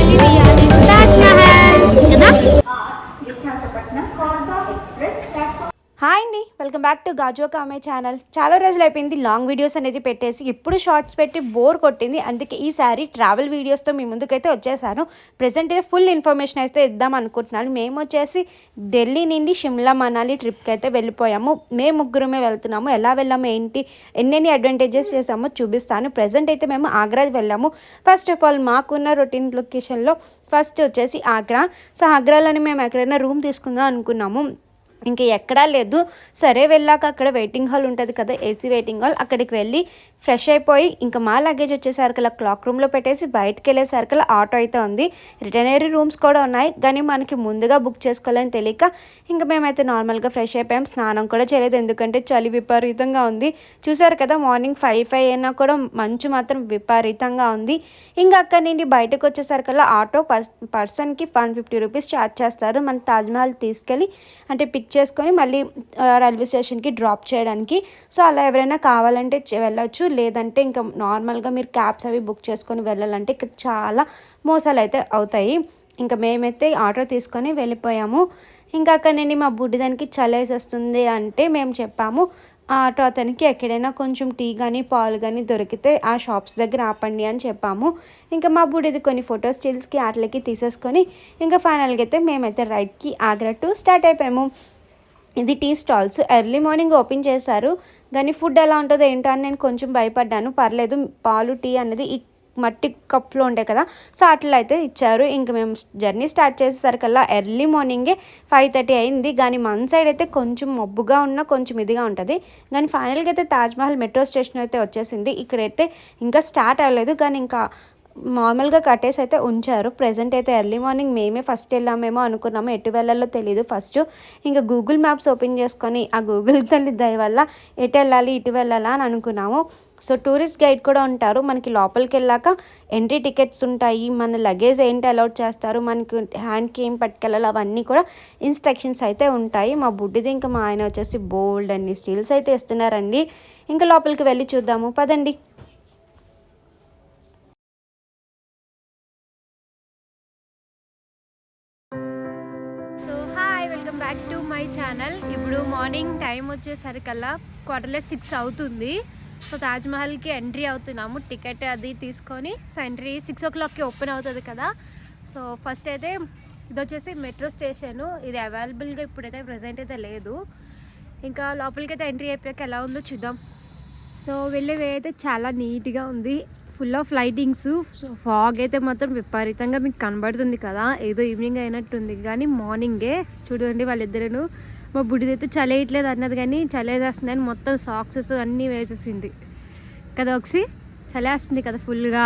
తీయాలి తాజ్ మహల్ కదా. హాయ్ అండి, వెల్కమ్ బ్యాక్ టు గాజువాక అమ్మాయి ఛానల్. చాలా రోజులు అయిపోయింది లాంగ్ వీడియోస్ అనేది పెట్టేసి, ఇప్పుడు షార్ట్స్ పెట్టి బోర్ కొట్టింది. అందుకే ఈసారి ట్రావెల్ వీడియోస్తో మీ ముందుకైతే వచ్చేసాను. ప్రజెంట్ అయితే ఫుల్ ఇన్ఫర్మేషన్ అయితే ఇద్దాం అనుకుంటున్నాను. మేము వచ్చేసి ఢిల్లీ నుండి షిమ్లా మనాలి ట్రిప్కి అయితే వెళ్ళిపోయాము. మేము ముగ్గురమే వెళ్తున్నాము. ఎలా వెళ్ళాము ఏంటి, ఎన్నెన్ని అడ్వాంటేజెస్ చేసామో చూపిస్తాను. ప్రజెంట్ అయితే మేము ఆగ్రా వెళ్ళాము. ఫస్ట్ ఆఫ్ ఆల్ మాకున్న రొటీన్ లొకేషన్లో ఫస్ట్ వచ్చేసి ఆగ్రా. సో ఆగ్రాలోని మేము ఎక్కడైనా రూమ్ తీసుకుందాం అనుకున్నాము. ఇంక ఎక్కడా లేదు. సరే వెళ్ళాక అక్కడ వెయిటింగ్ హాల్ ఉంటుంది కదా, ఏసీ వెయిటింగ్ హాల్, అక్కడికి వెళ్ళి ఫ్రెష్ అయిపోయి ఇంకా మా లగేజ్ వచ్చేసరికల్లా క్లాక్ రూమ్లో పెట్టేసి బయటకు వెళ్ళేసరికల్లా ఆటో అయితే ఉంది. రిటర్నరీ రూమ్స్ కూడా ఉన్నాయి, కానీ మనకి ముందుగా బుక్ చేసుకోవాలని తెలియక ఇంకా మేమైతే నార్మల్గా ఫ్రెష్ అయిపోయాం. స్నానం కూడా చేయలేదు, ఎందుకంటే చలి విపరీతంగా ఉంది. చూసారు కదా, మార్నింగ్ 5 అయినా కూడా మంచు మాత్రం విపరీతంగా ఉంది. ఇంకా అక్కడి నుండి బయటకు వచ్చేసరికల్లా ఆటో పర్సన్కి 150 రూపీస్ ఛార్జ్ చేస్తారు. మన తాజ్మహల్ తీసుకెళ్ళి అంటే పిక్ చేసుకొని మళ్ళీ రైల్వే స్టేషన్కి డ్రాప్ చేయడానికి. సో అలా ఎవరైనా కావాలంటే వెళ్ళొచ్చు, లేదంటే ఇంకా నార్మల్గా మీరు క్యాబ్స్ అవి బుక్ చేసుకొని వెళ్ళాలంటే ఇక్కడ చాలా మోసాలు అయితే అవుతాయి. ఇంకా మేమైతే ఆటో తీసుకొని వెళ్ళిపోయాము. ఇంకా అక్కడ నేను మా బుడ్డిదానికి చలేసేస్తుంది అంటే మేము చెప్పాము ఆటో అతనికి ఎక్కడైనా కొంచెం టీ కానీ పాలు కానీ దొరికితే ఆ షాప్స్ దగ్గర ఆపండి అని చెప్పాము. ఇంకా మా బుడిది కొన్ని ఫొటోస్ స్టిల్స్కి వాటికి తీసేసుకొని ఇంకా ఫైనల్గా అయితే మేమైతే రైడ్కి ఆగ్రా టు స్టార్ట్ అయిపోయాము. ఇది tea stalls early morning open చేశారు, కానీ ఫుడ్ ఎలా ఉంటుందో ఏంటో అని నేను కొంచెం భయపడ్డాను. పర్లేదు, పాలు టీ అనేది ఈ మట్టి కప్లో ఉంటాయి కదా, సో అట్లా అయితే ఇచ్చారు. ఇంక మేము జర్నీ స్టార్ట్ చేసేసరికల్లా ఎర్లీ మార్నింగే 5:30 అయింది. కానీ మన సైడ్ అయితే కొంచెం మబ్బుగా ఉన్న కొంచెం ఇదిగా ఉంటుంది. కానీ ఫైనల్గా అయితే తాజ్మహల్ మెట్రో స్టేషన్ అయితే వచ్చేసింది. ఇక్కడైతే ఇంకా స్టార్ట్ అవ్వలేదు, కానీ ఇంకా నార్మల్గా కట్టేసి అయితే ఉంచారు. ప్రజెంట్ అయితే ఎర్లీ మార్నింగ్ మేమే ఫస్ట్ వెళ్ళామేమో అనుకున్నాము, ఎటు వెళ్ళాలో తెలియదు. ఫస్ట్ ఇంకా గూగుల్ మ్యాప్స్ ఓపెన్ చేసుకొని ఆ గూగుల్ తల్లి దయ వల్ల ఎటు వెళ్ళాలి ఇటు వెళ్ళాలా అని అనుకున్నాము. సో టూరిస్ట్ గైడ్ కూడా ఉంటారు. మనకి లోపలికి వెళ్ళాక ఎంట్రీ టికెట్స్ ఉంటాయి, మన లగేజ్ ఏంటి అలౌట్ చేస్తారు, మనకి హ్యాండ్కి ఏం పట్టుకెళ్ళాలి అవన్నీ కూడా ఇన్స్ట్రక్షన్స్ అయితే ఉంటాయి. మా బుడ్డిది ఇంకా మా ఆయన వచ్చేసి బోల్డ్ అన్ని స్టిల్స్ అయితే ఇస్తున్నారండి. ఇంకా లోపలికి వెళ్ళి చూద్దాము, పదండి. So hi, welcome back to my channel. ఇప్పుడు మార్నింగ్ టైం వచ్చేసరికల్లా 5:45 అవుతుంది. సో తాజ్మహల్కి ఎంట్రీ అవుతున్నాము. టికెట్ అది తీసుకొని సో ఎంట్రీ 6 o'clockకి ఓపెన్ అవుతుంది కదా. సో ఫస్ట్ అయితే ఇది వచ్చేసి మెట్రో స్టేషను. ఇది అవైలబుల్గా ఇప్పుడైతే ప్రజెంట్ అయితే లేదు. ఇంకా లోపలికి అయితే ఎంట్రీ అయిపోయాక ఎలా ఉందో చూద్దాం. సో వెళ్ళే వే అయితే చాలా నీట్గా ఉంది, full of lightings. So fog అయితే మాత్రం విపరీతంగా మీకు కనబడుతుంది కదా, ఏదో ఈవినింగ్ అయినట్టుంది. కానీ మార్నింగే చూడండి వాళ్ళిద్దరూ, మా బుడ్డిదైతే చలేయట్లేదు అన్నది కానీ చలేసేస్తుందని మొత్తం సాక్సెస్ అన్నీ వేసేసింది కదా. ఒకసి చలేస్తుంది కదా ఫుల్గా.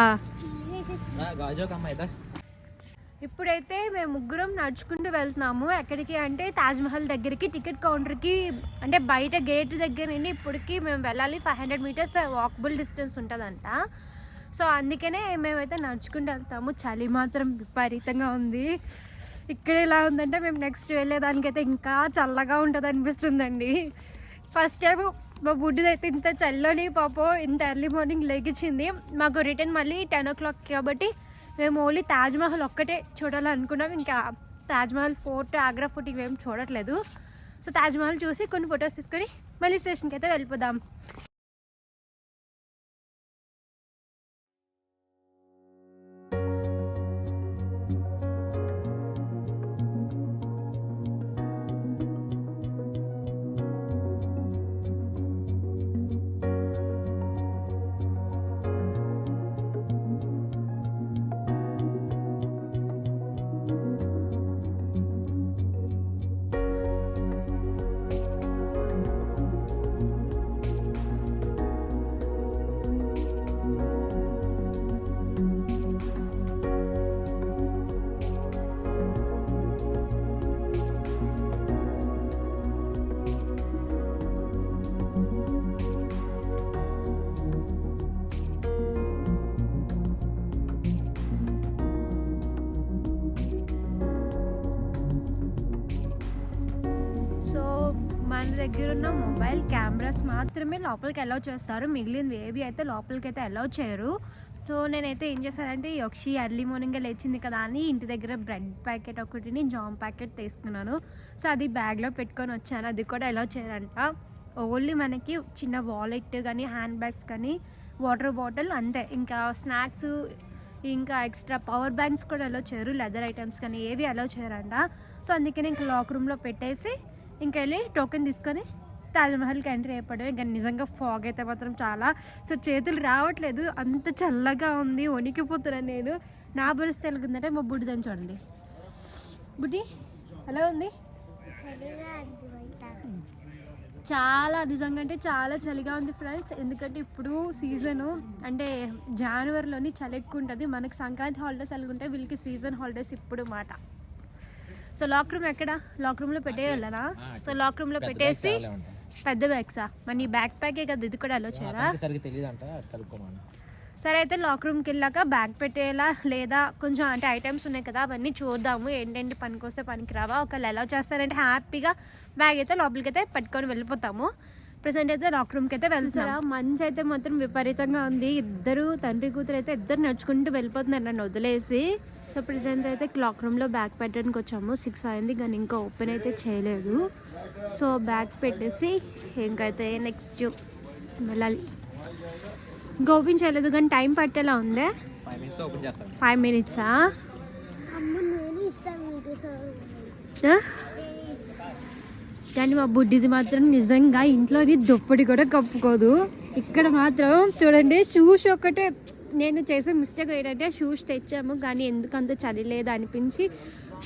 ఇప్పుడైతే మేము ముగ్గురం నడుచుకుంటూ వెళ్తున్నాము. ఎక్కడికి అంటే తాజ్మహల్ దగ్గరికి. టికెట్ కౌంటర్కి అంటే బయట గేట్ దగ్గర నుండి ఇప్పటికి మేము వెళ్ళాలి 500 meters వాకబుల్ డిస్టెన్స్ ఉంటుందంట. సో అందుకనే మేమైతే నడుచుకుంటూ వెళ్తాము. చలి మాత్రం విపరీతంగా ఉంది. ఇక్కడ ఎలా ఉందంటే మేము నెక్స్ట్ వెళ్ళేదానికైతే ఇంకా చల్లగా ఉంటుంది అనిపిస్తుందండి. ఫస్ట్ టైం మా బుడ్డిది అయితే ఇంత చల్లని పాపం ఇంత ఎర్లీ మార్నింగ్ లెగిచింది. మాకు రిటర్న్ మళ్ళీ 10 o'clock కాబట్టి మేము ఓన్లీ తాజ్మహల్ ఒక్కటే చూడాలనుకున్నాం. ఇంకా తాజ్మహల్ ఫోర్ట్, ఆగ్రా ఫోర్ట్ ఇవేం చూడట్లేదు. సో తాజ్మహల్ చూసి కొన్ని ఫొటోస్ తీసుకొని మళ్ళీ స్టేషన్కి అయితే వెళ్ళిపోదాం. మన దగ్గర ఉన్న మొబైల్ కెమెరాస్ మాత్రమే లోపలికి అలౌ చేస్తారు, మిగిలినవి ఏవి అయితే లోపలికి అయితే అలౌ చేయరు. సో నేనైతే ఏం చేశానంటే యక్షి ఎర్లీ మార్నింగే లేచింది కదా అని ఇంటి దగ్గర బ్రెడ్ ప్యాకెట్ ఒకటిని జామ్ ప్యాకెట్ తీసుకున్నాను. సో అది బ్యాగ్లో పెట్టుకొని వచ్చాను. అది కూడా ఎలా చేయాలంట, ఓన్లీ మనకి చిన్న వాలెట్ కానీ హ్యాండ్ బ్యాగ్స్ కానీ వాటర్ బాటిల్ అంతే, ఇంకా స్నాక్స్ ఇంకా ఎక్స్ట్రా పవర్ బ్యాంక్స్ కూడా అలో చేయరు, లెదర్ ఐటమ్స్ కానీ ఏవి అలో చేయరంట. సో అందుకని ఇంకా లాక్ రూమ్లో పెట్టేసి ఇంక వెళ్ళి టోకెన్ తీసుకొని తాజ్మహల్కి ఎంట్రీ అయిపోవడం. ఇంకా నిజంగా ఫాగ్ అయితే మాత్రం చాలా, సో చేతులు రావట్లేదు, అంత చల్లగా ఉంది, వణికిపోతున్నాను నేను. నా పరిస్థితి ఎలాగుందంటే మా బుడ్డిదని చూడండి. బుడ్డి ఎలా ఉంది? చాలా నిజంగా అంటే చాలా చలిగా ఉంది ఫ్రెండ్స్. ఎందుకంటే ఇప్పుడు సీజను అంటే జనవరిలోని చలి ఎక్కువ ఉంటుంది. మనకి సంక్రాంతి హాలిడేస్ ఎలాగుంటాయి, వీళ్ళకి సీజన్ హాలిడేస్ ఇప్పుడు మాట. సో లాక్ రూమ్ ఎక్కడ? లాక్ రూమ్లో పెట్టేయాలనా? సో లాక్ రూమ్లో పెట్టేసి పెద్ద బ్యాగ్సా? మరి నీ బ్యాక్ ప్యాకే కదా, ఇది కూడా అలో చేయరా? సరే అయితే లాక్ రూమ్కి వెళ్ళాక బ్యాగ్ పెట్టేలా లేదా కొంచెం అంటే ఐటమ్స్ ఉన్నాయి కదా అవన్నీ చూద్దాము, ఏంటంటే పనికొస్తే పనికి రావా. ఒకవేళ ఎలా చేస్తారంటే హ్యాపీగా బ్యాగ్ అయితే లోపలికి అయితే పట్టుకొని వెళ్ళిపోతాము. ప్రజెంట్ అయితే లాక్ రూమ్కి అయితే వెళ్తారా. మంచి అయితే మాత్రం విపరీతంగా ఉంది. ఇద్దరు తండ్రి కూతురు అయితే ఇద్దరు నడుచుకుంటూ వెళ్ళిపోతున్నారు నన్ను వదిలేసి. సో ప్రజెంట్ అయితే క్లాక్ రూమ్లో బ్యాగ్ పెట్టడానికి వచ్చాము. 6 అయింది కానీ ఇంకా ఓపెన్ అయితే చేయలేదు. సో బ్యాగ్ పెట్టేసి ఇంకైతే నెక్స్ట్ వెళ్ళాలి. ఇంకా ఓపెన్ చేయలేదు కానీ టైం పట్టేలా ఉందే. 5 మినిట్సా? కానీ మా బుడ్డిది మాత్రం నిజంగా ఇంట్లోని దుప్పటి కూడా కప్పుకోదు. ఇక్కడ మాత్రం చూడండి, షూస్ ఒకటే నేను చేసే మిస్టేక్ ఏంటంటే షూస్ తెచ్చాము కానీ ఎందుకంత చలి లేదు అనిపించి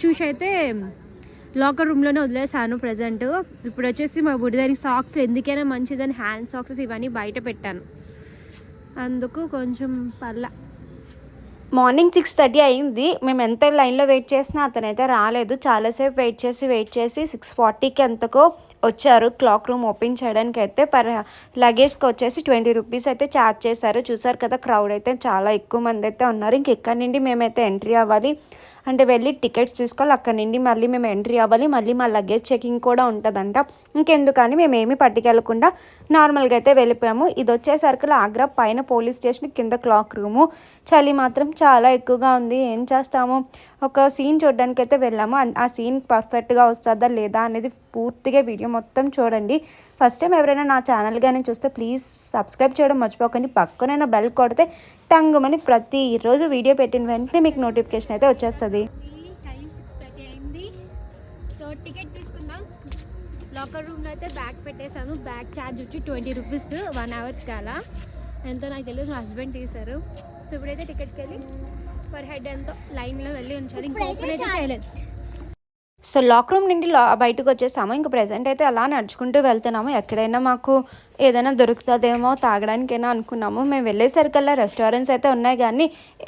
షూస్ అయితే లాకర్ రూమ్లోనే వదిలేసాను ప్రజెంట్. ఇప్పుడు వచ్చేసి మా బుడ్డిదానికి సాక్స్ ఎందుకైనా మంచిదని హ్యాండ్ సాక్సెస్ ఇవన్నీ బయట పెట్టాను, అందుకు కొంచెం పర్లా. మార్నింగ్ 6:30 అయింది. మేము ఎంత లైన్లో వెయిట్ చేసినా అతనైతే రాలేదు. చాలాసేపు వెయిట్ చేసి 6:40కి ఎంతకో వచ్చారు క్లాక్ రూమ్ ఓపెన్ చేయడానికి. అయితే పర్ లగేజ్కి వచ్చేసి 20 రూపీస్ అయితే ఛార్జ్ చేశారు. చూసారు కదా, క్రౌడ్ అయితే చాలా ఎక్కువ మంది అయితే ఉన్నారు. ఇంక ఇక్కడ నుండి మేమైతే ఎంట్రీ అవ్వాలి, అంటే వెళ్ళి టికెట్స్ తీసుకోవాలి. అక్కడ నుండి మళ్ళీ మేము ఎంట్రీ అవ్వాలి, మళ్ళీ మా లగేజ్ చెకింగ్ కూడా ఉంటుందంట. ఇంకెందుకని మేము ఏమీ పట్టుకెళ్ళకుండా నార్మల్గా అయితే వెళ్ళిపోయాము. ఇది వచ్చేసరికి ఆగ్రా పైన పోలీస్ స్టేషన్, కింద క్లాక్ రూము. చలి మాత్రం చాలా ఎక్కువగా ఉంది. ఏం చేస్తాము, ఒక సీన్ చూడడానికి అయితే వెళ్ళాము. ఆ సీన్ పర్ఫెక్ట్గా వస్తుందా లేదా అనేది పూర్తిగా వీడియో మొత్తం చూడండి. ఫస్ట్ టైం ఎవరైనా నా ఛానల్ కానీ చూస్తే ప్లీజ్ సబ్స్క్రైబ్ చేయడం మర్చిపోకండి. పక్కనైనా బెల్ కొడితే టంగుమని ప్రతిరోజు వీడియో పెట్టిన వెంటనే మీకు నోటిఫికేషన్ అయితే వచ్చేస్తుంది. టైం 6:30 అయింది. సో టికెట్ తీసుకుందాం. లాకర్ రూమ్లో అయితే బ్యాగ్ పెట్టేశాను. బ్యాగ్ ఛార్జ్ వచ్చి 20 రూపీస్ 1 అవర్ కాలా ఎంతో నాకు తెలియదు, మా హస్బెండ్ తీశారు. సో ఇప్పుడైతే టికెట్కి వెళ్ళి పర్ హెడ్ ఎంతో లైన్లో వెళ్ళి ఉంచాలి. ఇంకా ఓపెన్ అయితే చేయలేదు. సో లాక్ రూమ్ నుండి బయటకు వచ్చేసాము. ఇంకా ప్రెజెంట్ అయితే అలా నడుచుకుంటూ వెళ్తున్నాము. ఎక్కడైనా మాకు ఏదైనా దొరుకుతుందేమో తాగడానికైనా అనుకున్నాము. మేము వెళ్ళేసరికల్లా రెస్టారెంట్స్ అయితే ఉన్నాయి కానీ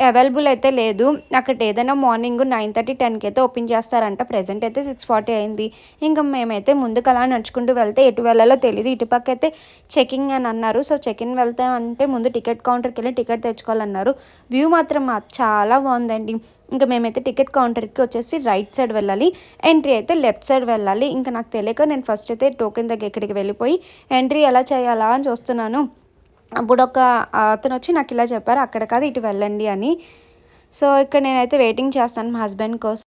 అవైలబుల్ అయితే లేదు. అక్కడ ఏదైనా మార్నింగ్ 9:30, 10కి అయితే ఓపెన్ చేస్తారంట. ప్రెజెంట్ అయితే 6:40 అయింది. ఇంకా మేమైతే ముందుకు అలా నడుచుకుంటూ వెళ్తే ఎటు వెళ్ళాలో తెలియదు. ఇటుపక్క అయితే చెకింగ్ అని అన్నారు. సో చెకింగ్ వెళ్తామంటే ముందు టికెట్ కౌంటర్కి వెళ్ళి టికెట్ తెచ్చుకోవాలన్నారు. వ్యూ మాత్రం చాలా బాగుందండి. ఇంకా మేమైతే టికెట్ కౌంటర్కి వచ్చేసి రైట్ సైడ్ వెళ్ళాలి, ఎంట్రీ అయితే లెఫ్ట్ సైడ్ వెళ్ళాలి. ఇంకా నాకు తెలియక నేను ఫస్ట్ అయితే టోకెన్ దగ్గర ఇక్కడికి వెళ్ళిపోయి ఎంట్రీ ఎలా చేయాలా అని చూస్తున్నాను. అప్పుడు ఒక అతను వచ్చి నాకు ఇలా చెప్పారు, అక్కడ కాదు ఇటు వెళ్ళండి అని. సో ఇక్కడ నేనైతే వెయిటింగ్ చేస్తాను మా హస్బెండ్ కోసం.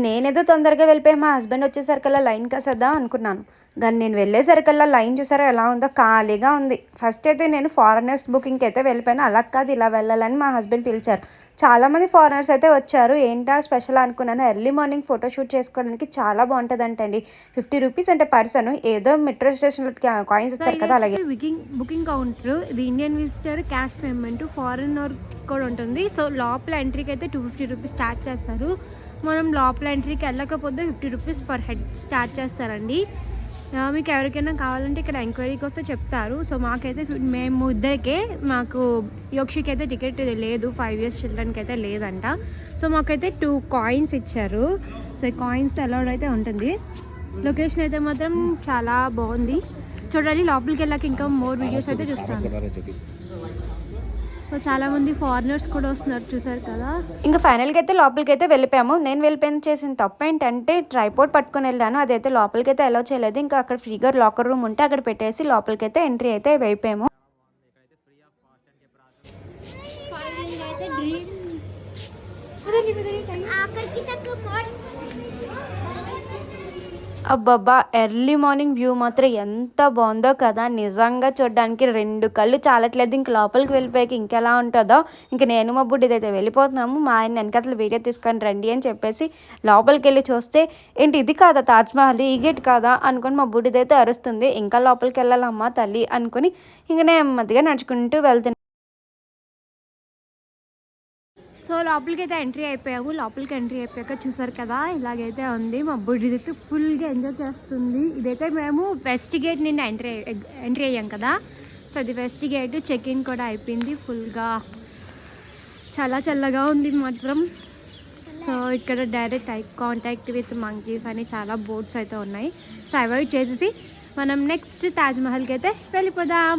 నేనేదో తొందరగా వెళ్ళిపోయి మా హస్బెండ్ వచ్చేసరికల్లా లైన్ కాసేద్దాం అనుకున్నాను. కానీ నేను వెళ్ళేసరికల్లా లైన్ చూసారో ఎలా ఉందో, ఖాళీగా ఉంది. ఫస్ట్ అయితే నేను ఫారినర్స్ బుకింగ్కి అయితే వెళ్ళిపోయాను. అలా కాదు ఇలా వెళ్ళాలని మా హస్బెండ్ పిలిచారు. చాలామంది ఫారినర్స్ అయితే వచ్చారు. ఏంటా స్పెషల్ అనుకున్నాను. ఎర్లీ మార్నింగ్ ఫోటోషూట్ చేసుకోవడానికి చాలా బాగుంటుంది అంటండి. 50 రూపీస్ అంటే పర్సన్. ఏదో మెట్రో స్టేషన్లో కాయిన్స్ ఇస్తారు కదా అలాగే. బుకింగ్ కౌంటర్ ఇది Indian visitor cash payment, foreigner కూడా ఉంటుంది. సో లోపల ఎంట్రీకి అయితే 250 రూపీస్ స్టార్ట్ చేస్తారు. మనం లోపల ఎంట్రీకి వెళ్ళకపోతే 50 రూపీస్ పర్ హెడ్ స్టార్ట్ చేస్తారండి. మీకు ఎవరికైనా కావాలంటే ఇక్కడ ఎంక్వైరీకి వస్తే చెప్తారు. సో మాకైతే మేము ఇద్దరికే, మాకు యోక్షికి అయితే టికెట్ లేదు, 5 years చిల్డ్రన్కి అయితే లేదంట. సో మాకైతే 2 కాయిన్స్ ఇచ్చారు. సో ఈ కాయిన్స్ అలౌడ్ అయితే ఉంటుంది. లొకేషన్ అయితే మాత్రం చాలా బాగుంది. చూడాలి లోపలికి వెళ్ళాక ఇంకా మోర్ వీడియోస్ అయితే చూస్తాను. సో చాలామంది ఫారినర్స్ కూడా వస్తున్నారు, చూసారు కదా. ఇంకా ఫైనల్గా అయితే లోపలికి అయితే వెళ్ళిపోయాము. నేను వెళ్ళిపోయిన చేసిన తప్పు ఏంటంటే ట్రైపోర్డ్ పట్టుకొని వెళ్ళాను, అదైతే లోపలికి అయితే అలౌ చేయలేదు. ఇంకా అక్కడ ఫ్రీగా లాకర్ రూమ్ ఉంటే అక్కడ పెట్టేసి లోపలికి అయితే ఎంట్రీ అయితే వెళ్ళిపోయాము. 5 అబ్బబ్బా ఎర్లీ మార్నింగ్ వ్యూ మాత్రం ఎంత బాగుందో కదా, నిజంగా చూడడానికి 2 కళ్ళు చాలట్లేదు. ఇంక లోపలికి వెళ్ళిపోయాక ఇంకెలా ఉంటుందో. ఇంక నేను మా బుడ్డి అయితే వెళ్ళిపోతున్నాము. మా ఆయన వెనకతలు వీడియో తీసుకొని రండి అని చెప్పేసి లోపలికి వెళ్ళి చూస్తే ఏంటి ఇది కాదా తాజ్మహల్, ఈ గేట్ కాదా అనుకొని మా బుడ్డిదైతే అరుస్తుంది. ఇంకా లోపలికి వెళ్ళాలమ్మా తల్లి అనుకుని ఇంక నెమ్మదిగా నడుచుకుంటూ వెళ్తున్నాను. సో లోపలికి అయితే ఎంట్రీ అయిపోయాము. లోపలికి ఎంట్రీ అయిపోయాక చూసారు కదా ఇలాగైతే ఉంది. మా బుడ్డి అయితే ఫుల్గా ఎంజాయ్ చేస్తుంది. ఇదైతే మేము వెస్ట్ గేట్ నుండి ఎంట్రీ అయ్యాం కదా. సో ఇది వెస్ట్ గేట్. చెక్ ఇన్ కూడా అయిపోయింది. ఫుల్గా చాలా చల్లగా ఉంది మాత్రం. సో ఇక్కడ direct eye contact with monkeys అని చాలా బోట్స్ అయితే ఉన్నాయి. సో అవాయిడ్ చేసేసి మనం నెక్స్ట్ తాజ్మహల్కి అయితే వెళ్ళిపోదాం.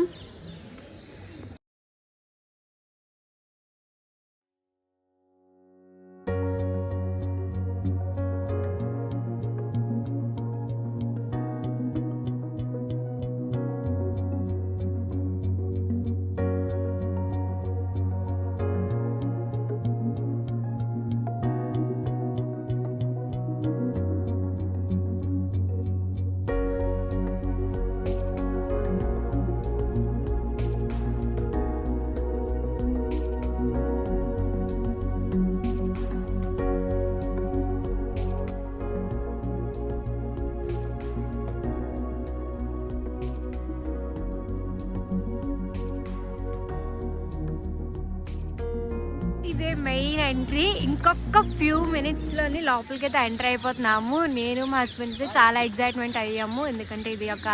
ఇదే మెయిన్ ఎంట్రీ. ఇంకొక ఫ్యూ మినిట్స్లోని లోపలికి అయితే ఎంటర్ అయిపోతున్నాము. నేను మా హస్బెండ్ అయితే చాలా ఎగ్జైట్మెంట్ అయ్యాము. ఎందుకంటే ఇది ఒక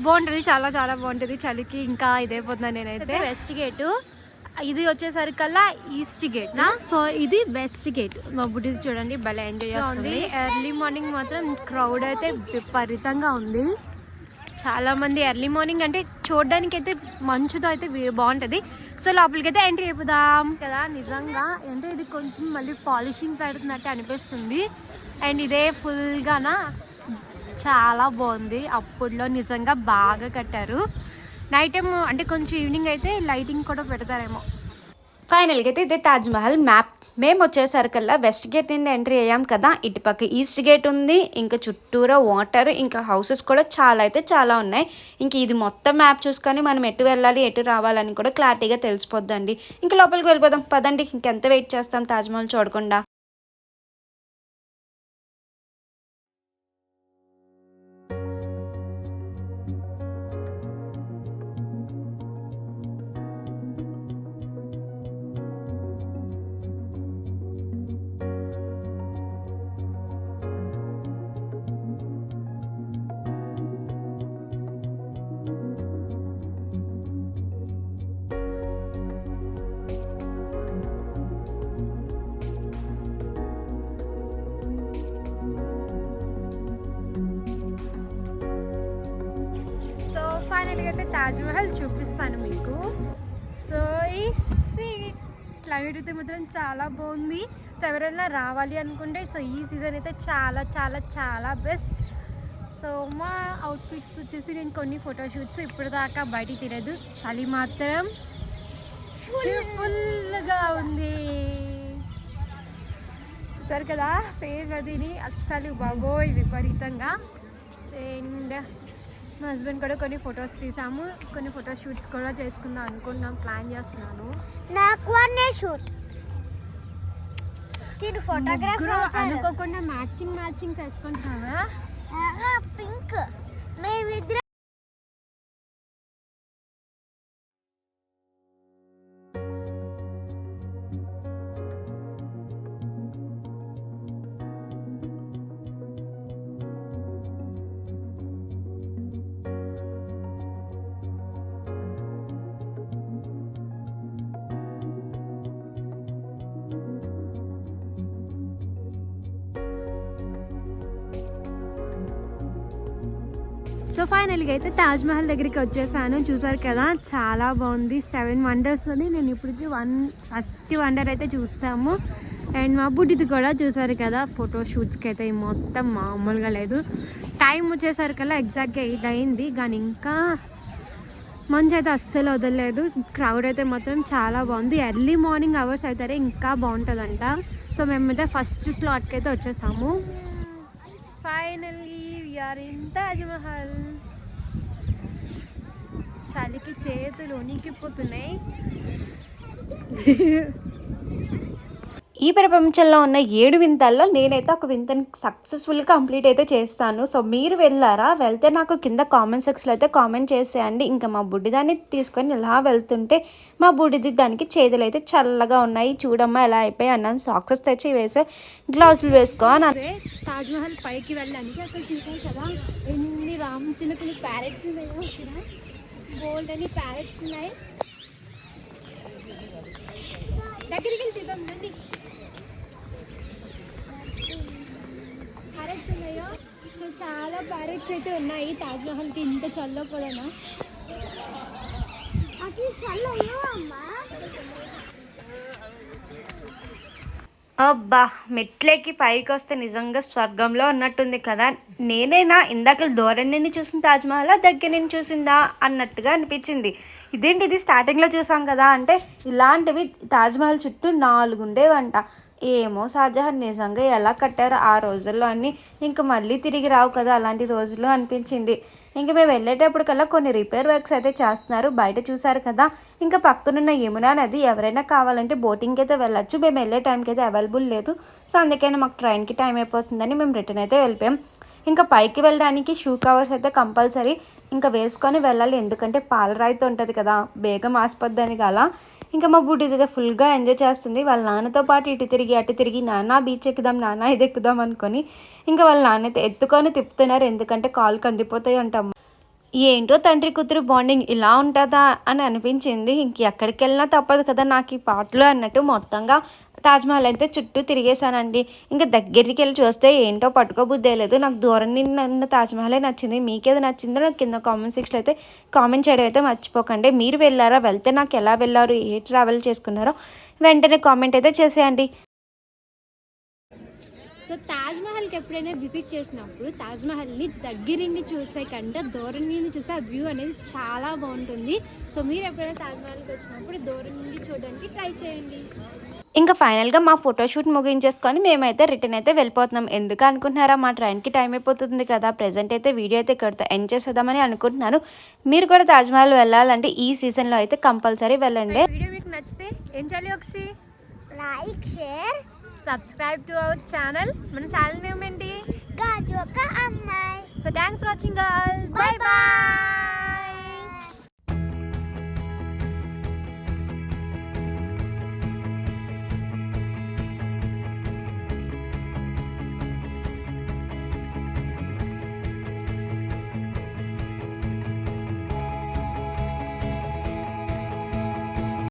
బాగుంటుంది, చాలా చాలా బాగుంటుంది. చలికి ఇంకా ఇదైపోతున్నాను నేనైతే. వెస్ట్ గేటు ఇది వచ్చేసరికల్లా ఈస్ట్ గేట్ నా. సో ఇది వెస్ట్ గేట్. మా బుడ్డి చూడండి భలే ఎంజాయ్ చేస్తుంది. ఎర్లీ మార్నింగ్ మాత్రం క్రౌడ్ అయితే విపరీతంగా ఉంది. చాలా మంది ఎర్లీ మార్నింగ్ అంటే చూడడానికి అయితే మంచుతో అయితే బాగుంటుంది. సో లోపలికి అయితే ఎంట్రీ అయిపోదాం కదా. నిజంగా అంటే ఇది కొంచెం మళ్ళీ పాలిషింగ్ పెడుతున్నట్టు అనిపిస్తుంది. అండ్ ఇదే ఫుల్గానా చాలా బాగుంది. అప్పుడులో నిజంగా బాగా కట్టారు. నైట్ టైం అంటే కొంచెం ఈవినింగ్ అయితే లైటింగ్ కూడా పెడతారేమో. ఫైనల్గా అయితే ఇదే తాజ్మహల్ మ్యాప్. మేము వచ్చేసరికల్లా వెస్ట్ గేట్ నుండి ఎంట్రీ అయ్యాం కదా. ఇటుపక్క ఈస్ట్ గేట్ ఉంది. ఇంకా చుట్టూరా వాటర్, ఇంకా హౌసెస్ కూడా చాలా అయితే చాలా ఉన్నాయి. ఇంక ఇది మొత్తం మ్యాప్ చూసుకొని మనం ఎటు వెళ్ళాలి ఎటు రావాలని కూడా క్లారిటీగా తెలిసిపోద్దండి. ఇంకా లోపలికి వెళ్ళిపోదాం పదండి. ఇంకెంత వెయిట్ చేస్తాం తాజ్మహల్ చూడకుండా. ఫైనల్గా అయితే తాజ్మహల్ చూపిస్తాను మీకు. సో ఈ క్లైమేట్ అయితే మాత్రం చాలా బాగుంది. సో ఎవరైనా రావాలి అనుకుంటే సో ఈ సీజన్ అయితే చాలా చాలా చాలా బెస్ట్. సో మా అవుట్ఫిట్స్ వచ్చేసి నేను కొన్ని ఫోటోషూట్స్ ఇప్పటిదాకా బయటికి తినదు. చలి మాత్రం ఫుల్గా ఉంది. చూసారు కదా ఫేస్ అదిని అస్సలు బాగోయ్ విపరీతంగా. అండ్ మా హస్బెండ్ కూడా కొన్ని ఫొటోస్ తీసాము. కొన్ని ఫోటో షూట్స్ కూడా చేసుకుందాం అనుకుంటున్నాం, ప్లాన్ చేస్తున్నాను. అనుకోకుండా మ్యాచింగ్ వేసుకుంటున్నావా? పింక్ మేమిద్దరం సో ఫైనల్గా అయితే తాజ్మహల్ దగ్గరికి వచ్చేసాను. చూసారు కదా చాలా బాగుంది. 7 వండర్స్ అని నేను ఇప్పటికి ఫస్ట్ వండర్ అయితే చూసాము. అండ్ మా బుడ్డిది కూడా చూసారు కదా ఫోటో షూట్స్కి అయితే మొత్తం మామూలుగా లేదు. టైం వచ్చేసరికల్లా ఎగ్జాక్ట్గా 8 అయింది. కానీ ఇంకా మంచు అయితే అస్సలు వదలలేదు. క్రౌడ్ అయితే మాత్రం చాలా బాగుంది. ఎర్లీ మార్నింగ్ అవర్స్ అయితే ఇంకా బాగుంటుందంట. సో మేమైతే ఫస్ట్ స్లాట్కి అయితే వచ్చేసాము. Finally we are in Taj Mahal. చలికి చేతులు వణికిపోతున్నాయి. ఈ ప్రపంచంలో ఉన్న 7 వింతల్లో నేనైతే ఒక వింతని సక్సెస్ఫుల్గా కంప్లీట్ అయితే చేస్తాను. సో మీరు వెళ్ళారా? వెళ్తే నాకు కింద కామెంట్ సెక్షన్లో అయితే కామెంట్ చేసేయండి. ఇంకా మా బుడ్డిదాన్ని తీసుకొని ఇలా వెళ్తుంటే మా బుడ్డిది దానికి చేతులు అయితే చల్లగా ఉన్నాయి. చూడమ్మా ఎలా అయిపోయి అన్నాను. సాక్సెస్ తెచ్చి వేసే గ్లౌజులు వేసుకో అన్నాను. తాజ్మహల్ పైకి వెళ్ళడానికి అక్కడ చూసాను కదా ఎన్ని రామచిలుకలు ప్యారెట్స్ ఉన్నాయో. గోల్డ్ అని ప్యారెట్స్ ఉన్నాయి. దగ్గరికి చూద్దాం రండి. ప్యారెట్స్ ఉన్నాయో. సో చాలా ప్యారెట్స్ అయితే ఉన్నాయి తాజ్మహల్కి. ఇంత చల్లకూడనా అది చల్లయో అమ్మా. అబ్బా మెట్లెక్కి పైకి వస్తే నిజంగా స్వర్గంలో ఉన్నట్టుంది కదా. నేనైనా ఇందాక దూరం చూసిన తాజ్మహల్ దగ్గర నుంచి చూసిందా అన్నట్టుగా అనిపించింది. ఇదేంటి ఇది స్టార్టింగ్లో చూసాం కదా అంటే ఇలాంటివి తాజ్మహల్ చుట్టూ 4 ఉండేవంట. ఏమో షాజహాన్ నిజంగా ఎలా కట్టారో ఆ రోజుల్లో అన్నీ ఇంకా మళ్ళీ తిరిగి రావు కదా అలాంటి రోజులు అనిపించింది. ఇంకా మేము వెళ్ళేటప్పటికల్లా కొన్ని రిపేర్ వర్క్స్ అయితే చేస్తున్నారు. బయట చూసారు కదా. ఇంకా పక్కనున్న యమునా నది ఎవరైనా కావాలంటే బోటింగ్కి అయితే వెళ్ళొచ్చు. మేము వెళ్ళే టైంకి అయితే అవైలబుల్ లేదు. సో అందుకని మాకు ట్రైన్కి టైం అయిపోతుందని మేము రిటర్న్ అయితే వెళ్ళిపోయాం. ఇంకా పైకి వెళ్ళడానికి షూ కవర్స్ అయితే కంపల్సరీ ఇంకా వేసుకొని వెళ్ళాలి. ఎందుకంటే పాలరాయితో ఉంటుంది కదా బేగం ఆసిపోద్దని అలా. ఇంకా మా బుడ్డి అయితే ఫుల్గా ఎంజాయ్ చేస్తుంది. వాళ్ళ నాన్నతో పాటు ఇటు తిరిగి అటు తిరిగి నాన్న బీచ్ ఎక్కుదాం నాన్న ఇది ఎక్కుదాం అనుకొని ఇంకా వాళ్ళ నాన్న అయితే ఎత్తుకొని తిప్పుతున్నారు. ఎందుకంటే కాలు కందిపోతాయి అంటాం. ఏంటో తండ్రి కూతురు బాండింగ్ ఇలా ఉంటుందా అని అనిపించింది. ఇంక ఎక్కడికి వెళ్ళినా తప్పదు కదా నాకు ఈ పాటలు అన్నట్టు మొత్తంగా తాజ్మహల్ అయితే చుట్టూ తిరిగేశానండి. ఇంకా దగ్గరికి వెళ్ళి చూస్తే ఏంటో పట్టుకోబుద్దే లేదు. నాకు దూరం నిన్న తాజ్మహలే నచ్చింది. మీకేది నచ్చిందో నాకు కింద కామెంట్ సెక్షన్లో అయితే కామెంట్ చేయడం అయితే మర్చిపోకండి. మీరు వెళ్ళారా? వెళ్తే నాకు ఎలా వెళ్ళారు, ఏ ట్రావెల్ చేసుకున్నారో వెంటనే కామెంట్ అయితే చేసేయండి. సో తాజ్మహల్కి ఎప్పుడైనా విజిట్ చేసినప్పుడు తాజ్మహల్ని దగ్గరుండి చూసే కంటే దూరం నుండి చూసే ఆ వ్యూ అనేది చాలా బాగుంటుంది. సో మీరు ఎప్పుడైనా తాజ్మహల్కి వచ్చినప్పుడు దూరం నుండి చూడడానికి ట్రై చేయండి. ఇంకా ఫైనల్గా మా ఫోటోషూట్ ముగించేసుకొని మేమైతే రిటర్న్ అయితే వెళ్ళిపోతున్నాం. ఎందుకు అనుకుంటున్నారా? మా ట్రైన్కి టైం అయిపోతుంది కదా. ప్రెజెంట్ అయితే వీడియో అయితే ఇక్కడితో ఎండ్ చేసేద్దామని అనుకుంటున్నాను. మీరు కూడా తాజ్మహల్ వెళ్ళాలంటే ఈ సీజన్లో అయితే కంపల్సరీ వెళ్ళండి. వీడియో మీకు నచ్చితే ఏం చేయాలి? ఒకసారి like, share, subscribe to our channel. మన ఛానల్ నేమ్ ఏంటి? గాజు ఒక అమ్మాయి. So thanks for watching all. Bye bye.